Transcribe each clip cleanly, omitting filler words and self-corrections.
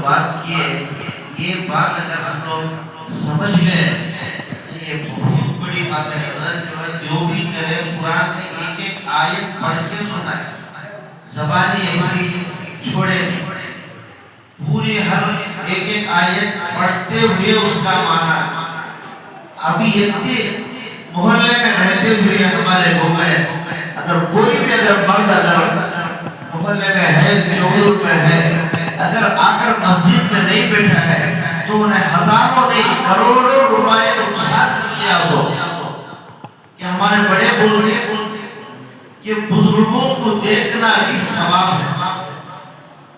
बात की है, ये बात अगर हम लोग समझ गए तो ये बहुत बड़ी बात है। जो है जो भी करे कुरान में एक एक आयत पढ़ के सुनाए, ज़बानी ऐसी छोड़े नहीं, पूरी हर एक एक आयत पढ़ते हुए उसका माना। अभी इतने मोहल्ले में रहते हुए हमारे गाँव में अगर कोई भी अगर मर्द अगर मोहल्ले में है, चौलूर में है, अगर आकर मस्जिद में नहीं बैठा है तो उन्हें हजारों नहीं करोड़ों रुपए नुकसान कर दिया। सो कि हमारे बड़े बोलते कि बुजुर्गों को देखना भी सवाब है।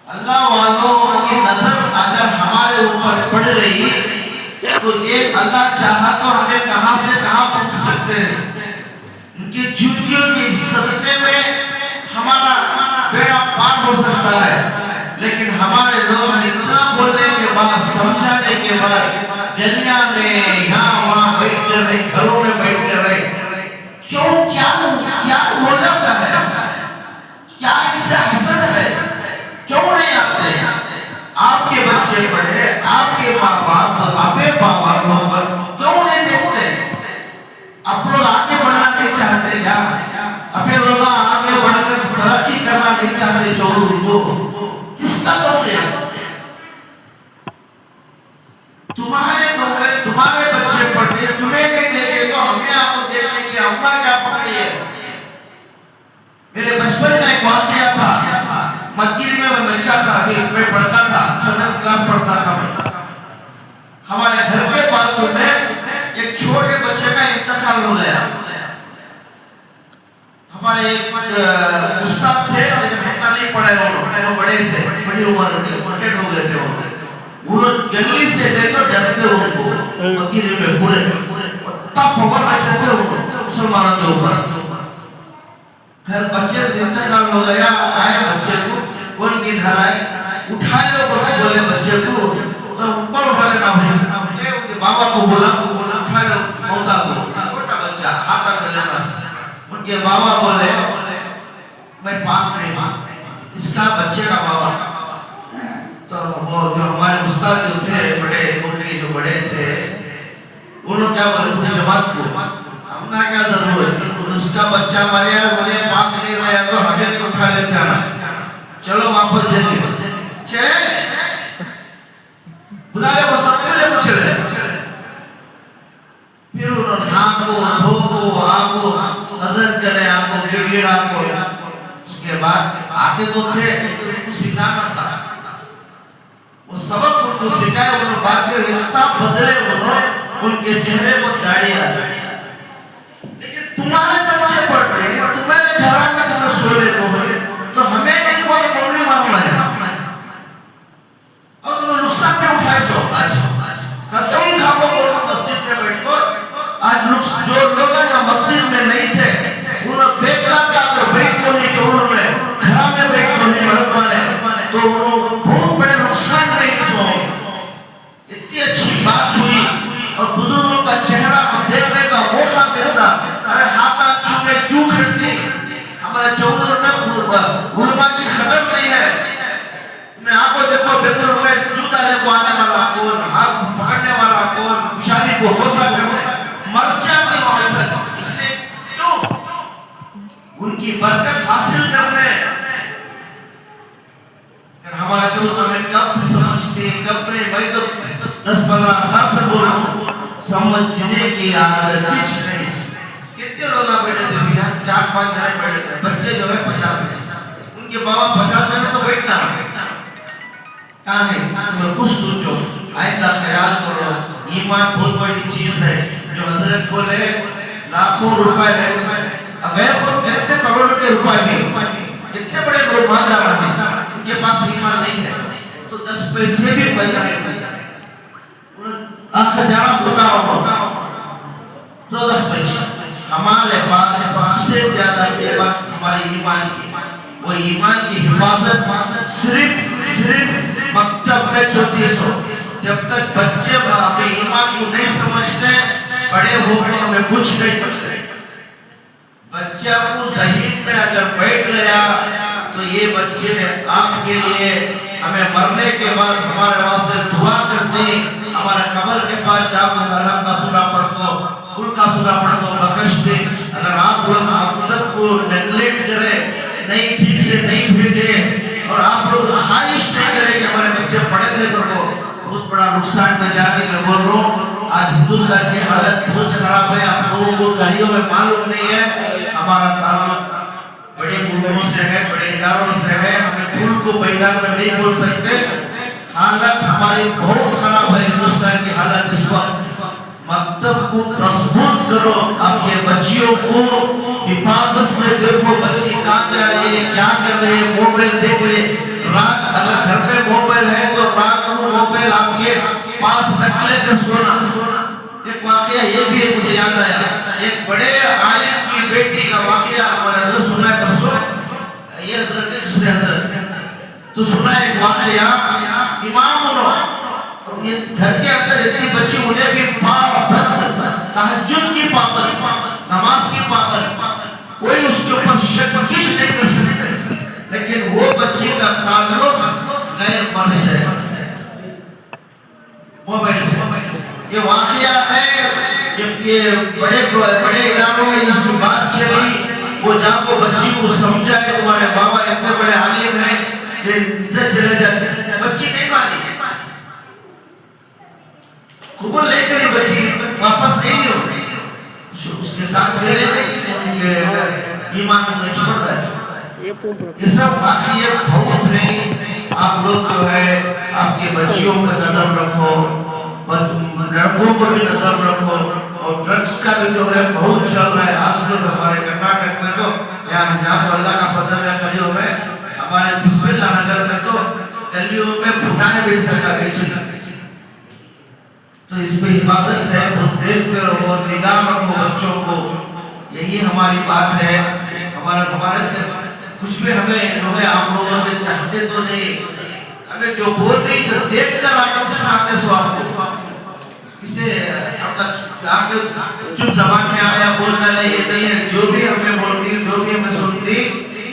अल्लाह वालों की नजर अगर हमारे ऊपर पड़ रही तो एक अल्लाह चाहा तो हमें कहां से कहां पहुंच सकते हैं। उनकी जूतियों के सदक़े में हमारा बेड़ा पार हो सकता है, लेकिन हमारे लोग इतना बोलने के बाद, समझाने के बाद गलियां में यहाँ वहाँ बैठ कर रहे, घरों में बैठ कर रहे, क्यों क्या हो जाता है? क्या इससे हसद है? क्यों नहीं आते? आपके बच्चे पढ़े, आपके माँ बाप, आपके बाबा क्यों नहीं देखते? आप लोग आगे बढ़ना नहीं चाहते क्या? अपने लोग आगे बढ़कर तरक्की करना नहीं चाहते? चौलूर को किसका दौर है? तुम्हारे गाँव में तुम्हारे बच्चे पढ़े, तुम्हें नहीं देखे तो हमें आपको देखने की अपना क्या पकड़ी है? मेरे बचपन में एक वाक़या था, मस्जिद में मैं बच्चा था, अभी मैं पढ़ता था, 7th क्लास पढ़ता था मैं। हमारे घर के पास में एक छोटे बच्चे का इंतकाल हो गया। हमारे एक उस्ताद थे, लेकिन हमने नहीं पढ़े, वो बड़े थे, बड़ी उम्र के, मर्डेड हो गए थे। वो लोग जल्दी से गए तो डरते उनको मस्जिद में पूरे तब पवन रखे थे मुसलमानों के ऊपर। घर बच्चे इंतकाल हो गया, आए बच्चे को कौन की धराए उठा लो, बोले बच्चे को ऊपर उठा लेना भाई। उनके बाबा को बोला उठा लो मौता को, छोटा बच्चा हाथ में लेना। उनके बाबा बोले मैं पाक नहीं, इसका बच्चे का बाबा। तो वो जो हमारे उस्ताद जो थे बड़े, उनके जो बड़े थे, उन्होंने क्या बोले पूरी जमात को, हमने क्या जरूरत है, उसका बच्चा मरे, उन्हें पाक नहीं रहा तो हमें भी उठा ले जाना, चलो वापस जाएंगे। चले बुला ले, वो सबको लेकर चले। फिर उन्होंने नाको धोको आको हजरत करे, आको गिड़गिड़ा को, उसके बाद आते तो थे लेकिन उनको सिखाना था, वो सबक उनको सिखाया। उन्होंने बाद में इतना बदले, उन्होंने उनके चेहरे को दाढ़ी आ गई। लेकिन तुम्हारे बच्चे पढ़ रहे हैं, तुम्हारे घर में तुम्हें सोने को है, तो हमें नहीं कोई मौलवी मामला है और तुम्हें नुकसान पे उठाए। सो आज कसम खाओ, बोलो मस्जिद में बैठो। आज जो लोग यहाँ मस्जिद में नहीं थे, उन्होंने बेकार का अगर बैठ को नहीं, चौड़ों में घर में बैठ को नहीं मरद वाले, तो उन्होंने बहुत बड़े नुकसान नहीं। सो इतनी अच्छी बात हुई और बुजुर्गों का चेहरा देखने का मौका मिलता। अरे हाथ छूने क्यों खड़ती? हमारे चौलूर में उलमा की कदर नहीं है। मैं आपको देखो, बेंगलुरु में जूता लेको आने वाला कौन, हाथ पकड़ने वाला कौन, पिछाड़ी को होसा करने मर जाते हो ऐसा। इसलिए क्यों? उनकी बरकत हासिल करने। हमारे चौलूर में कब समझते कब नहीं, भाई तो 10-15 साल से बोल रहा हूँ, समझने की आदत कुछ नहीं। कितने लोग बैठे थे भैया? 4-5 जने बैठे थे, बच्चे जो है 50 है, उनके बाबा 50 जने तो बैठना कहाँ है? तुम्हें कुछ सोचो, आइंदा ख्याल करो। ईमान बहुत बड़ी चीज है, जो हजरत बोले लाखों रुपए अगर कितने करोड़ों के रुपए हैं, कितने बड़े लोग वहां जा रहे हैं, उनके पास ईमान नहीं है तो 10 पैसे भी फायदा नहीं। तो 10 पैसे हमारे पास सबसे ज्यादा कीमत हमारी ईमान की, वो ईमान की हिफाजत सिर्फ मकतब में चलती है। जब तक बच्चे अपने ईमान को नहीं समझते, बड़े होकर हमें कुछ नहीं करते। बच्चा को ज़हीन में अगर बैठ गया तो ये बच्चे आपके लिए हमें मरने के बाद हमारे वास्ते दुआ करते, हमारे कब्र के पास जाकर कलम का सूरा पढ़ दो, कुल का सूरा पढ़ दो, बख्श दे। अगर आप लोग मकतब को नेगलेक्ट करें, नहीं ठीक से नहीं भेजे और आप लोग ख्वाहिश नहीं करें कि हमारे बच्चे पढ़े लिखे को, बहुत बड़ा नुकसान में जाके मैं बोल रहा हूँ। आज हिंदुस्तान की हालत बहुत खराब है, आप लोगों को सदियों में मालूम नहीं है। हमारा ताल्लुक बड़े मुल्कों से है, बड़े इदारों से है, हमें फूल को मैदान में नहीं बोल सकते। हालत हमारी बहुत खराब है, हिंदुस्तान की हालत इस वक्त। मकतब को मजबूत करो, आपके बच्चियों को हिफाजत से देखो, बच्ची कहाँ जा रही है, क्या कर रही है, मोबाइल देख रही है। रात अगर घर में मोबाइल है तो रात को मोबाइल आपके पास रख लेकर सोना। एक वाकया ये भी मुझे याद आया, एक बड़े आलिम की बेटी का वाकया हमारे हजरत सुना है परसों, ये हजरत दूसरे हजरत तो सुना है एक वाकया। इमाम और ये घर के अंदर इतनी बच्ची, उन्हें भी पाबंद, तहज्जुद की पाबंद, नमाज की पाबंद, कोई उसके ऊपर शक किश नहीं कर सकते, लेकिन वो बच्ची का ताल्लुक गैर मर्द से है, मोबाइल से। ये वाकया है, ये बड़े बड़े इलाकों में इसकी बात चली। वो जाको बच्ची को समझा है, तुम्हारे बाबा इतने बड़े आलिम हैं, ये इज्जत चले जाती, बच्ची नहीं मानी, कबूल लेकर ही बच्ची वापस नहीं होती, उसके साथ चले गई, ईमान में छोड़ दिया। ये सब वाकये बहुत है। आप लोग जो है आपके बच्चियों पर नजर रखो, लड़कों पर भी नजर रखो, और ड्रग्स का भी जो है बहुत चल रहा है आजकल हमारे कर्नाटक में। तो यहाँ तो अल्लाह का फजल है, गलियों में हमारे बिस्मिल्लाह नगर में तो गलियों में फुटाने बेचने का बेचना, तो इसमें हिफाजत है, बहुत देखते रहो, निगाह रखो बच्चों को, यही हमारी बात है। हमारे से कुछ भी हमें जो है आप लोगों से चाहते तो नहीं, हमें जो बोल रही जो देख कर आकर सुनाते सो आपको, इसे आके चुप जबान में आया बोल डाले, ये नहीं है। जो भी हमें बोलती, जो भी हमें सुनती,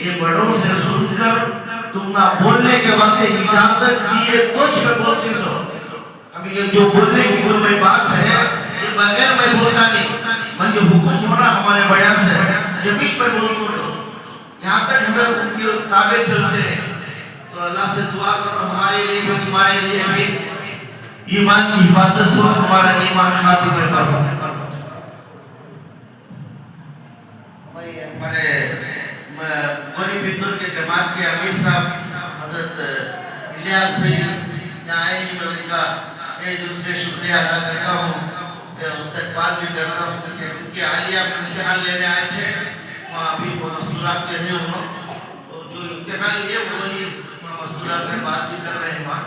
ये बड़ों से सुनकर तुम ना बोलने के बाद इजाजत दिए कुछ में बोलती सो। अभी ये जो बोलने की जो मैं बात है, ये बगैर मैं बोलता नहीं, मुझे हुक्म हो रहा हमारे बड़ा से, जब इस पर बोलूं तो यहाँ तक हमें उनके ताबे चलते हैं। तो अल्लाह से दुआ करो हमारे लिए भी, तुम्हारे लिए भी ईमान की हिफाजत हो, हमारा ईमान खातिमे पर हो। हमारे गोरी बिंदुर के जमात के अमीर साहब हजरत इलियास भाई यहाँ आए ही, मैं उनका दिल से शुक्रिया अदा करता हूँ, इस्तकबाल भी करता हूँ, क्योंकि उनके आलिया में इम्तिहान लेने आए थे, वहाँ अभी वो मस्तूरात में हैं, वो जो इम्तिहान लिए वही मस्तूरात में बात भी कर रहे हैं। वहाँ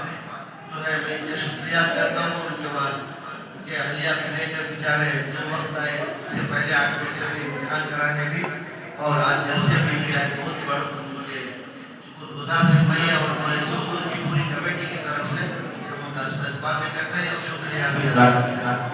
जो है मैं इन्हें शुक्रिया करता हूँ। उनके बाद उनके अहलिया को लेकर बेचारे जो वक्त आए, इससे पहले आपको से इम्तिहान कराने भी और आज जलसे में भी आए, बहुत बड़ा तो उनके शुक्रगुजार हैं। मैं और हमारे चौधर की पूरी कमेटी की तरफ से उनका इस्तकबाल करते हैं और शुक्रिया भी अदा करते हैं।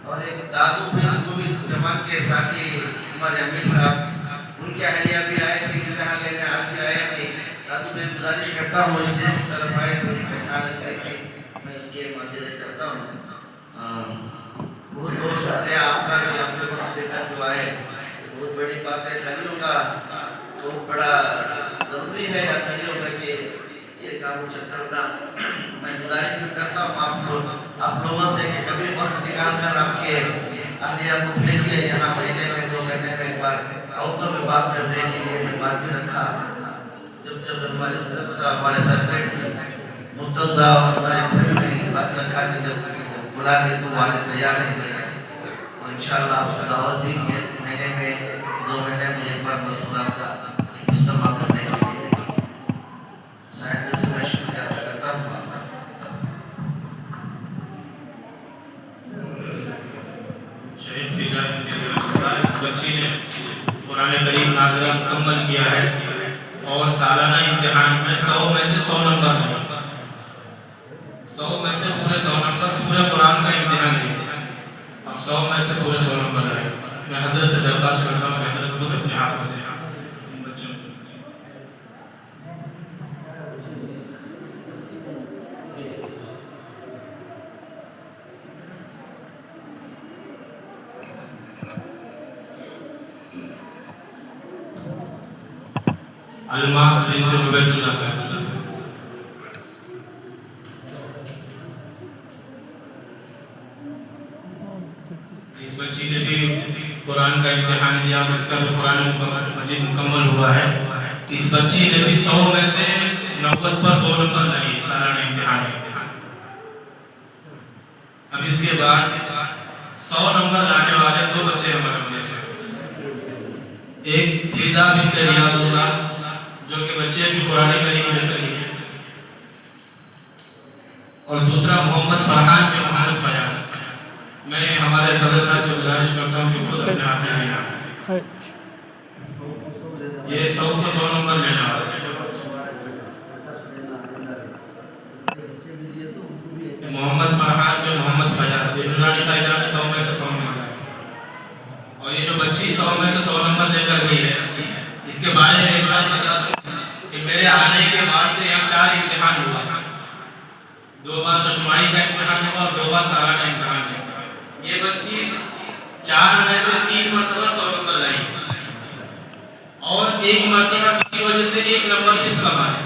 और एक दादू भी जमात के साथी हमारे अमीर साहब, उनके अहलिया भी आए थे इम्तिहान लेने, आज भी आए। मैं दादू भाई गुजारिश करता हूँ स्टेज की तरफ आए, मेरी पहचान करके मैं उसके माजिद चाहता हूँ। बहुत बहुत शुक्रिया आपका भी अपने वक्त देकर जो आए, बहुत बड़ी बात है। सदियों का बहुत बड़ा जरूरी है सदियों में कि ये काम करना। मैं गुजारिश भी करता हूँ आप लोगों से कि कभी वक्त निकाल कर आपके अहलिया को भेजिए यहाँ, महीने में 2 महीने में एक बार हफ्तों में बात करने के लिए मैं बात भी रखा। जब हमारे सूरत साहब, हमारे सेक्रेटरी मुस्तफा साहब और हमारे सभी में बात रखा कि जब बुला ले तो वाले तैयार नहीं कर रहे, तो इंशाल्लाह आपको दावत दी है महीने में 2 महीने में एक बार मसूरात का इस्तेमाल करने के लिए। शायद से मैं शुक्रिया अदा करता हूँ आपका। शहीद फिजा इस बच्ची ने कुरान करीम नाज़रा मुकम्मल किया है और सालाना इम्तिहान में 100 में से 100 नंबर लाए। 100 में से पूरे 100 नंबर, पूरे कुरान का इम्तिहान दिए। अब 100 में से पूरे 100 नंबर लाए। मैं हजरत से दरख्वास्त करता हूँ कि हजरत खुद अपने हाथों से इन बच्चों को अलमास बिन्त उबैदुल्लाह साहब। इस बच्ची ने भी कुरान का इम्तिहान दिया और इसका भी कुरान मजीद मुकम्मल हुआ है। इस बच्ची ने भी 100 में से 90 पर 2 नंबर लाए सालाना इम्तिहान में। अब इसके बाद 100 नंबर लाने वाले 2 बच्चे हमारे मदरसे से, एक फिजा बिन्त रियाजुल्लाह जो कि बच्चे भी कुरान करीम लेकर लिए, और दूसरा मोहम्मद फरहान बिन मोहम्मद फयाज। मैं हमारे सदर साहब से गुजारिश करता हूँ कि खुद अपने हाथ में से ये 100 को 100 नंबर लेने वाले मोहम्मद फरहान बिन मोहम्मद फयाज नूरानी कायदा में 100 में से 100 नंबर। और ये जो बच्ची 100 में से 100 नंबर लेकर गई है, इसके बारे में एक बात बता दूं कि मेरे आने के बाद से यहाँ 4 इम्तिहान हुआ। 2 बार शशमाई का इम्तिहान हुआ और 2 बार सालाना इम्तिहान हुआ। ये बच्ची 4 में से 3 मरतबा 100 नंबर लाई और 1 मरतबा किसी वजह से 1 नंबर सिर्फ कम आया।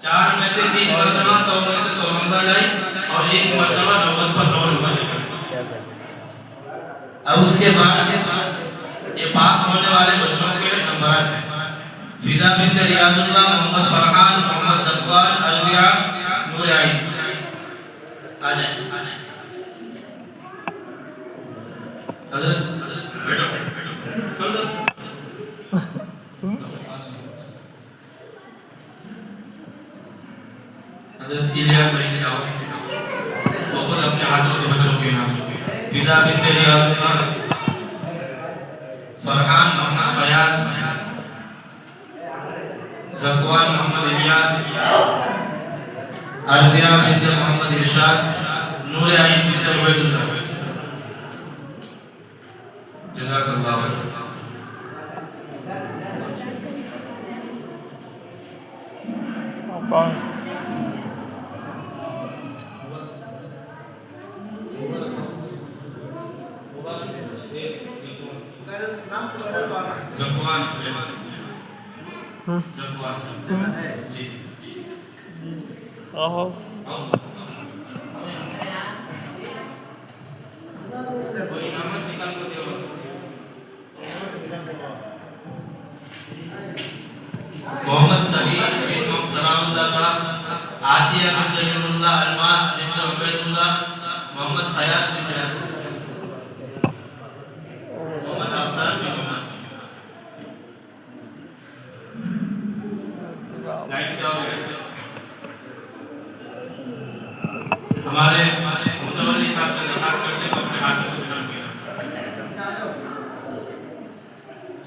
4 में से 3 मरतबा 100 में से 100 नंबर लाई और 1 मरतबा 90 पर 9 नंबर लेकर। अब उसके बाद ये पास होने वाले बच्चों के नंबर हैं। फिजा बिन्त रियाजुल्लाह, मोहम्मद फरहान, मोहम्मद ज़कवान, अलविया, नूर आइन। आ जाए हजरत बैठो हजरत इलियास वैसे आओ, वो खुद अपने हाथों से बच्चों के नाम फिजा बिन्त रियाजुल्लाह, फरहान मोहम्मद फयाज, ज़कवान मोहम्मद इलियास, अलविया बिन्त मोहम्मद इरशाद, नूर आइन बिन्त उबैदुल्लाह। जज़ाकल्लाह खैर। ज़कवान जी कोई नाम निकाल को दिया बस। मोहम्मद सलीम बिन मोहम्मद सलामुल्लाह साहब, आसिया बिन जमीरुल्लाह, अलमास बिन उबैदुल्लाह, मोहम्मद फयाज बिन मोहम्मद अफसान बिन मोहम्मद। लाइट से आओ, लाइट से आओ। हमारे मुतवल्ली साहब से दरखास्त करते हैं अपने हाथों से बच्चों के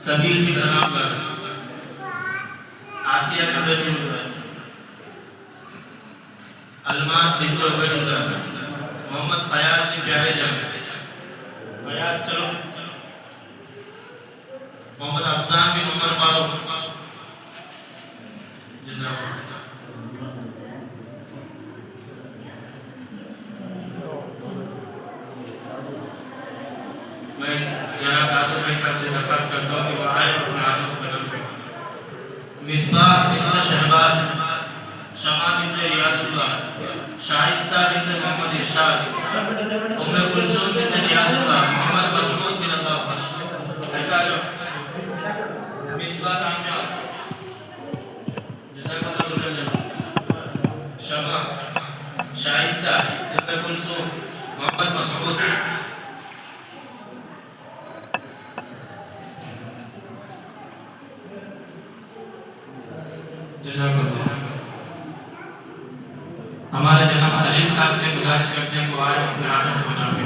सबील बिन सलामुल्लाह साहब, आसिया बिन जमीरुल्लाह, अलमास बिन उबैदुल्लाह साहब, मोहम्मद फयाज बिन प्यारे जान फयाज। चलो मोहम्मद अफसान बिन उमर फारूक। मैं जनाब दादू भाई साहब से दरख्वास्त करता हूँ कि वो आए और अपने हाथों से बच्चों को मिसबाह बिन्त शहबाज, शमा बिन्त रियाजुल्लाह, शाइस्ता बिन्त मोहम्मद इरशाद, उम्मे कुलसूम बिन्त नियाजुल्लाह, मोहम्मद मसऊद बिन अल्लाह बख्श। ऐसा जो मिसबाह सामने आओ, जज़ाकल्लाह, शमा, शाइस्ता, उम्मे कुलसूम, मोहम्मद मसऊद। हमारे जनाब खलील साहब से गुजारिश करते हैं कि आए अपने हाथों से बच्चों को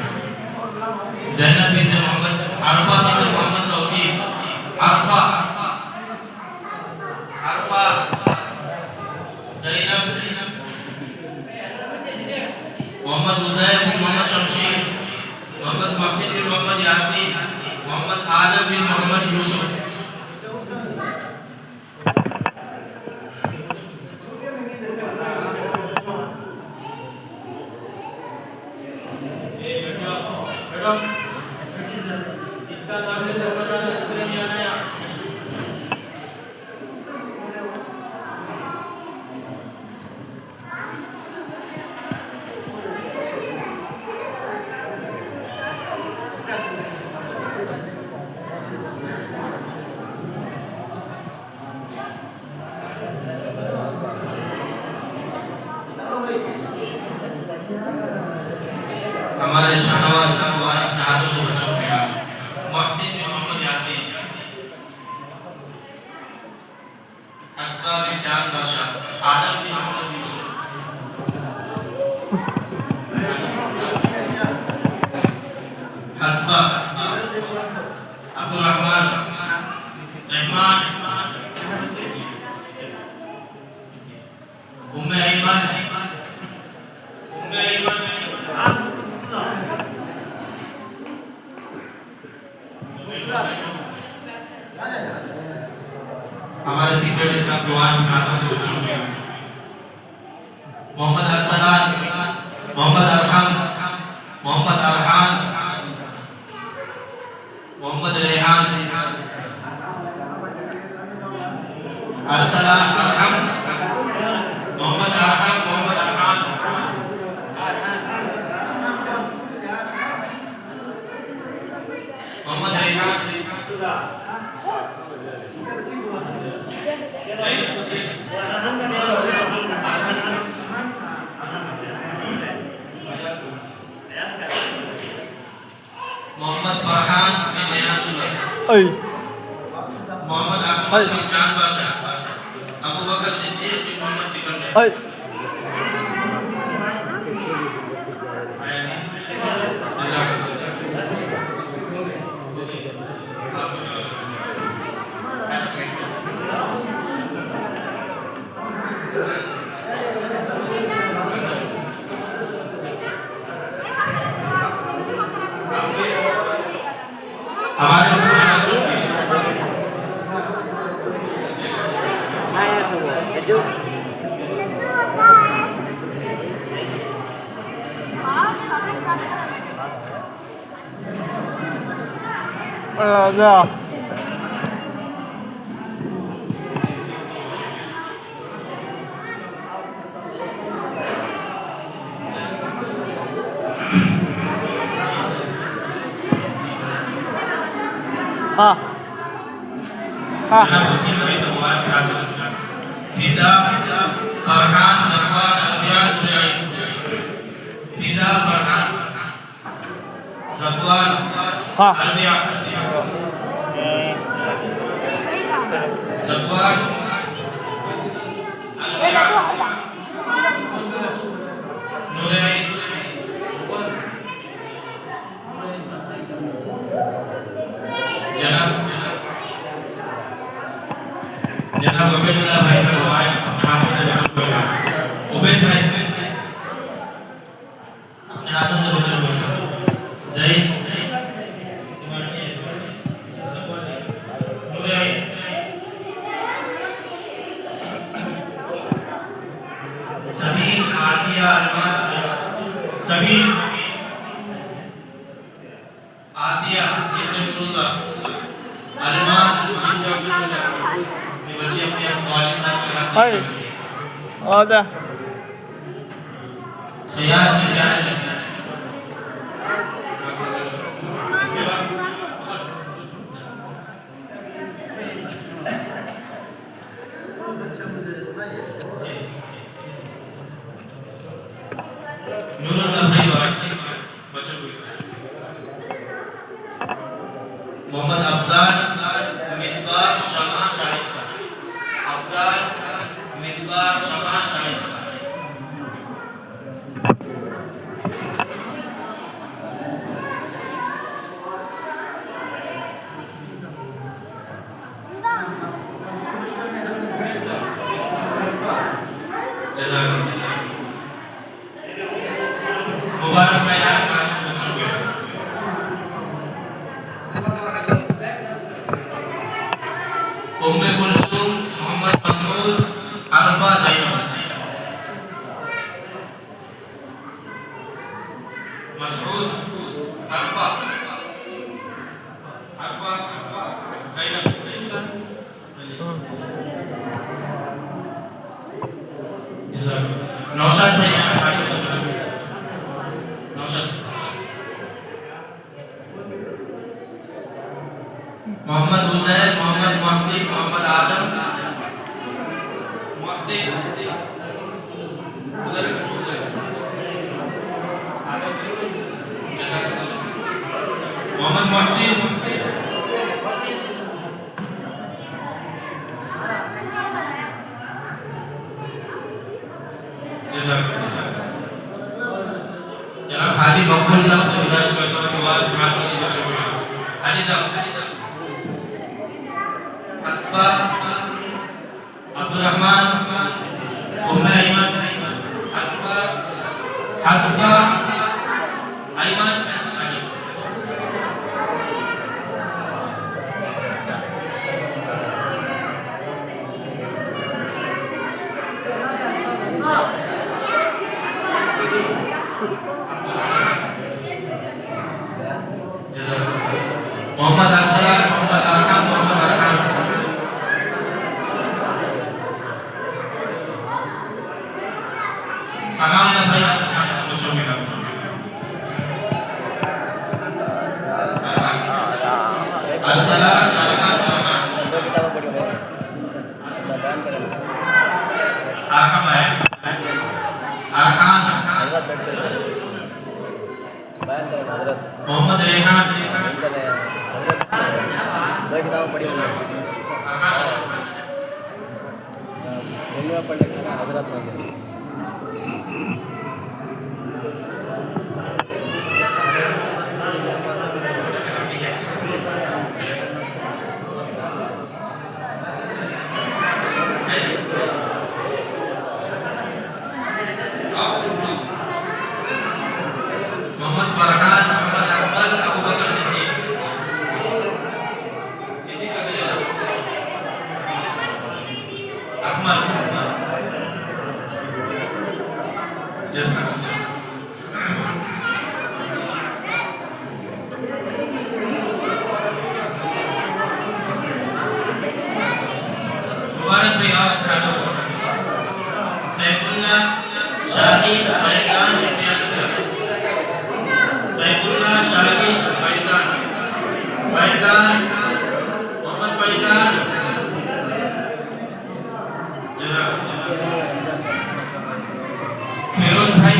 ज़ैनब बिन्त मोहम्मद, अरफा बिन्त मोहम्मद तौसीफ, अरफा ज़ैनब, मोहम्मद उज़ैर बिन मोहम्मद शमशीर, मोहम्मद मोहसिन बिन मोहम्मद यासीन, मोहम्मद आदम बिन मोहम्मद यूसुफ। इसका नाम है हमारे शाहनवाज साहब को अपने हाथों से बच्चों को मोहसिन बिन मोहम्मद यासीन, असबा बिन जान बादशाह, आदम बिन मोहम्मद यूसुफ, हसबा, अब्दुल रहमान, रहमान, उम्मे ऐमन, हमारे सेक्रेटरी साहब दुआएं हाथों से बच्चों को मोहम्मद अरसलान, मोहम्मद अरहम, मोहम्मद अरहान, मोहम्मद रेहान, अरसलान, अरहम, मोहम्मद अरहम, मोहम्मद अरहान, मोहम्मद रेहान, मोहम्मद फरहान बिन नियाजुल्लाह, मोहम्मद अकमल बिन जान बादशाह, अबू बकर सिद्दीक बिन मोहम्मद सिकंदर। हमारे पूरे बच्चों के फिजा, फरहान, ज़कवान, अरबिया, दुरैन, फिजा, फरहान, ज़कवान, अरबिया, ज़कवान, अरबिया, दुरैन, जनाब उबैदुल्लाह भाई साहब आए अपने हाथों से बच्चों को उबैद भाई अपने हाथों से बच्चों को ज़ैद नूरैन सभी आसिया अलमास सभी आसिया Ay. O dah. Khiyas bin प्यारे लगते हैं नूरुल्लाह भाई बच्चों को मोहम्मद अफजाल मिसबाह शमा शाइस्ता अफजाल मिसबाह शमा शाइस्ता मुबारक है यार काश बच्चों के उम्मे कुलसूम मोहम्मद मसूद अरफा ज़ैनब मसूद अरफा ज़ैनब नौशाद में मोहम्मद हुसैन मोहम्मद मोहसिन मोहम्मद आदम मोहसिन उधर आदम मोहम्मद मोहसिन जनाब हाजी मकबूल साहब से गुजारिश करता हूँ कि वह हाथ को सीधा छोड़ें हाजी साहब हस्बा अब्दुर्रहमान उम्मे अयमन हस्बा अयमन मोहम्मद अरसलान मोहम्मद अरकाम मोहम्मद अरकाम सलाम ना भाई आप सोचो मेरा अरसलान अरकाम अरकाम है अरकान मोहम्मद रेहान दो किताबें पढ़ी हुई हैं पढ़ने के हजरत में मोहम्मद फरहान मोहम्मद अकमल अबू बकर सिद्दीक सिद्दीक का क्या अकमल जैसा मुबारक भाई और सैफुल्लाह शाहिद फैजान सैफुल्लाह शाहिद फैजान मोहम्मद फैजान फिरोज भाई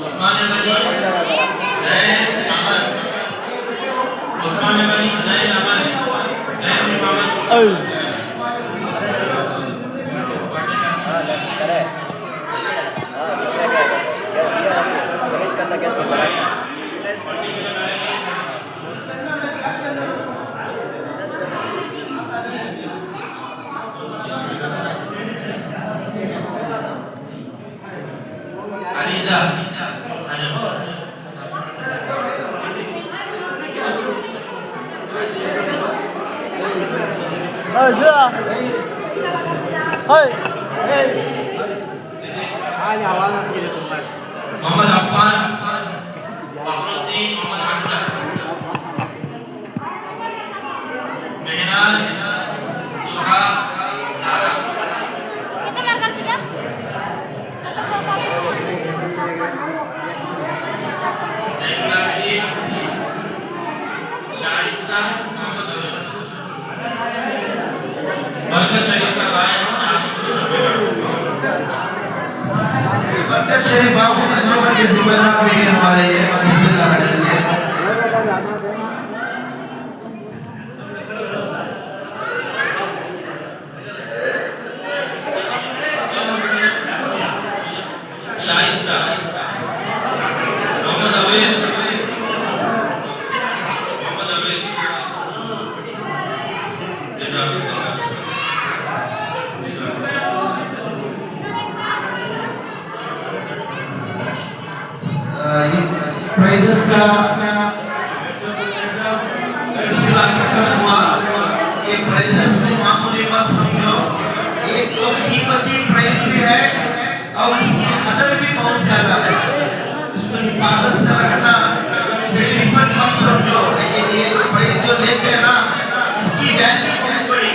उस्मान गनी जैन अमन उस्मान गनी जैन अमन जैन इमामत अलीजा मोहम्मद अफान मेहनाज सुहा सारा कितना कर दिया जैनुल आबिदीन शाइस्ता मोहम्मद अवैस बरकत शरीफ साहब आए आप इसको चुपेगा बरकत शरीफ बाबू अंजुमन के जिम्मेदार भी हैं हमारे ये बिस्मिल्लाह करेंगे शाइस्ता मोहम्मद अवैस जज़ाकल्लाह ये प्राइजेस का सिलसिला खत्म हुआ। ये प्राइजेस को मामूली मत समझो, एक तो कीमती प्राइज भी है और इसकी कदर भी बहुत ज्यादा है, इसको हिफाजत से रखना, सर्टिफिकेट मत समझो, लेकिन ये जो प्राइज जो लेते हैं ना इसकी वैल्यू बहुत बड़ी।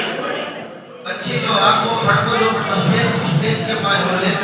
बच्चे जो आपको पढ़को जो स्टेज के पास जो लेते